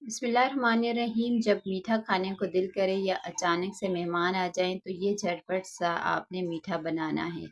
बिस्मिल्लाहिर्रहमानिर्रहीम। जब मीठा खाने को दिल करे या अचानक से मेहमान आ जाएं तो ये झटपट सा आपने मीठा बनाना है।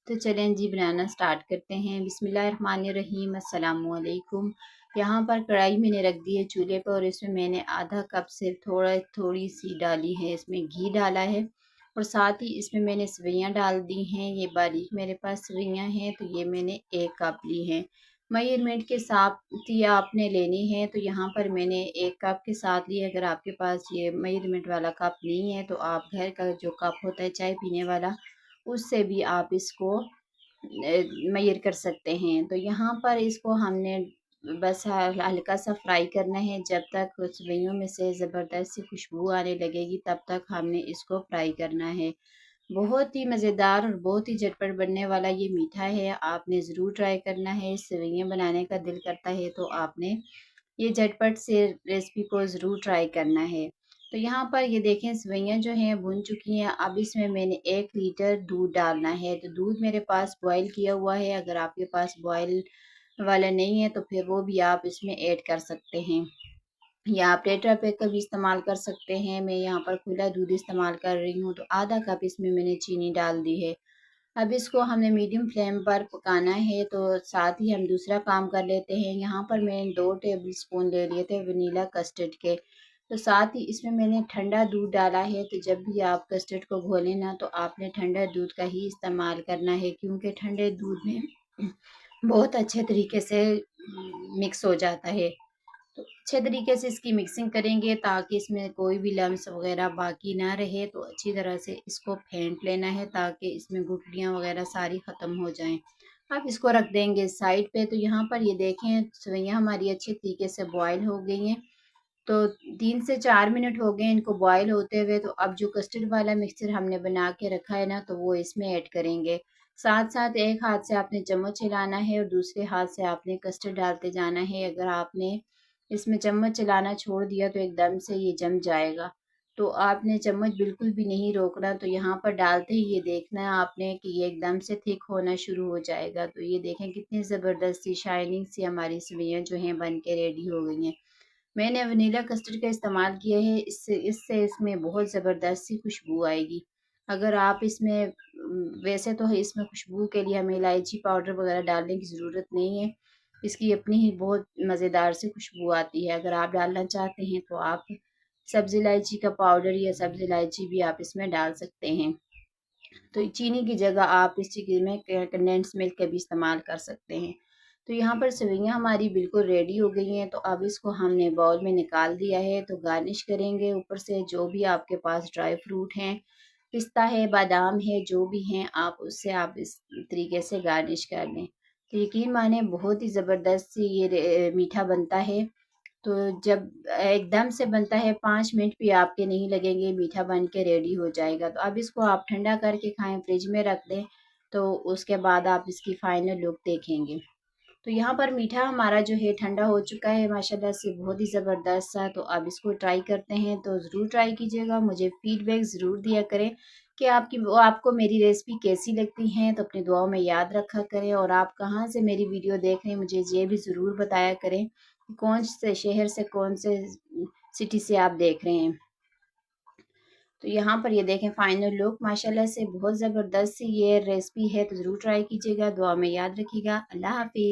तो चलें जी, बनाना स्टार्ट करते हैं। बिस्मिल्लाहिर्रहमानिर्रहीम। अस्सलामुअलैकुम। यहाँ पर कढ़ाई मैंने रख दी है चूल्हे पर और इसमें मैंने आधा कप से थोड़ी सी डाली है, इसमें घी डाला है और साथ ही इसमें मैंने सवैयाँ डाल दी हैं। ये बारीक मेरे पास सवैयाँ हैं, तो ये मैंने 1 कप ली हैं। मेजरमेंट के साथ ही आपने लेनी है, तो यहाँ पर मैंने 1 कप के साथ ली। अगर आपके पास ये मेजरमेंट वाला कप नहीं है तो आप घर का जो कप होता है चाय पीने वाला, उससे भी आप इसको मेजर कर सकते हैं। तो यहाँ पर इसको हमने बस हल्का सा फ्राई करना है। जब तक सब्जियों में से ज़बरदस्त सी खुशबू आने लगेगी तब तक हमने इसको फ्राई करना है। बहुत ही मज़ेदार और बहुत ही झटपट बनने वाला ये मीठा है, आपने ज़रूर ट्राई करना है। सेवइयाँ बनाने का दिल करता है तो आपने ये झटपट से रेसिपी को ज़रूर ट्राई करना है। तो यहाँ पर ये देखें, सेवइयाँ जो हैं भुन चुकी हैं। अब इसमें मैंने 1 लीटर दूध डालना है। तो दूध मेरे पास बॉयल किया हुआ है। अगर आपके पास बॉयल वाला नहीं है तो फिर वो भी आप इसमें ऐड कर सकते हैं, या आप टेट्रा पैक का भी इस्तेमाल कर सकते हैं। मैं यहाँ पर खुला दूध इस्तेमाल कर रही हूँ। तो आधा कप इसमें मैंने चीनी डाल दी है। अब इसको हमने मीडियम फ्लेम पर पकाना है। तो साथ ही हम दूसरा काम कर लेते हैं। यहाँ पर मैंने 2 टेबल स्पून ले लिए थे वनीला कस्टर्ड के। तो साथ ही इसमें मैंने ठंडा दूध डाला है। तो जब भी आप कस्टर्ड को घोलें ना, तो आपने ठंडा दूध का ही इस्तेमाल करना है, क्योंकि ठंडे दूध में बहुत अच्छे तरीके से मिक्स हो जाता है। तो अच्छे तरीके से इसकी मिक्सिंग करेंगे ताकि इसमें कोई भी लम्स वगैरह बाकी ना रहे। तो अच्छी तरह से इसको फेंट लेना है ताकि इसमें गुठलियाँ वगैरह सारी ख़त्म हो जाएं। अब इसको रख देंगे साइड पे। तो यहाँ पर ये देखें, सेवइयाँ हमारी अच्छे तरीके से बॉयल हो गई हैं। तो 3 से 4 मिनट हो गए इनको बॉयल होते हुए। तो अब जो कस्टर्ड वाला मिक्सचर हमने बना के रखा है ना, तो वो इसमें ऐड करेंगे। साथ साथ एक हाथ से आपने चम्मच हिलाना है और दूसरे हाथ से आपने कस्टर्ड डालते जाना है। अगर आपने इसमें चम्मच चलाना छोड़ दिया तो एकदम से ये जम जाएगा। तो आपने चम्मच बिल्कुल भी नहीं रोकना। तो यहाँ पर डालते ही ये देखना है आपने कि ये एकदम से थिक होना शुरू हो जाएगा। तो ये देखें कितनी ज़बरदस्त सी शाइनिंग सी हमारी सेवइयाँ जो हैं बन के रेडी हो गई हैं। मैंने वनीला कस्टर्ड का इस्तेमाल किया है, इससे इसमें बहुत ज़बरदस्त सी खुशबू आएगी। अगर आप इसमें वैसे तो है, इसमें खुशबू के लिए हमें इलायची पाउडर वगैरह डालने की ज़रूरत नहीं है। इसकी अपनी ही बहुत मज़ेदार सी खुशबू आती है। अगर आप डालना चाहते हैं तो आप सब्ज़ इलायची का पाउडर या सब्ज़ इलायची भी आप इसमें डाल सकते हैं। तो चीनी की जगह आप इस चीज़ में कंडेंस मिल्क का भी इस्तेमाल कर सकते हैं। तो यहाँ पर सेवइयाँ हमारी बिल्कुल रेडी हो गई हैं। तो अब इसको हमने बाउल में निकाल दिया है। तो गार्निश करेंगे ऊपर से जो भी आपके पास ड्राई फ्रूट हैं, पिस्ता है, बादाम है, जो भी हैं आप उससे आप इस तरीके से गार्निश कर लें। तो यकीन माने बहुत ही ज़बरदस्त सी ये मीठा बनता है। तो जब एकदम से बनता है 5 मिनट भी आपके नहीं लगेंगे, मीठा बन के रेडी हो जाएगा। तो अब इसको आप ठंडा करके खाएँ, फ्रिज में रख दें, तो उसके बाद आप इसकी फाइनल लुक देखेंगे। तो यहाँ पर मीठा हमारा जो है ठंडा हो चुका है माशाल्लाह से, बहुत ही ज़बरदस्त सा। तो अब इसको ट्राई करते हैं। तो ज़रूर ट्राई कीजिएगा, मुझे फ़ीडबैक ज़रूर दिया करें कि आपको मेरी रेसिपी कैसी लगती हैं। तो अपनी दुआओं में याद रखा करें और आप कहाँ से मेरी वीडियो देख रहे हैं मुझे ये भी ज़रूर बताया करें कि कौन से शहर से, कौन से सिटी से आप देख रहे हैं। तो यहाँ पर ये देखें फाइनल लुक माशाल्लाह से बहुत ज़बरदस्त सी ये रेसिपी है। तो ज़रूर ट्राई कीजिएगा, दुआ में याद रखिएगा। अल्लाह हाफ़िज़।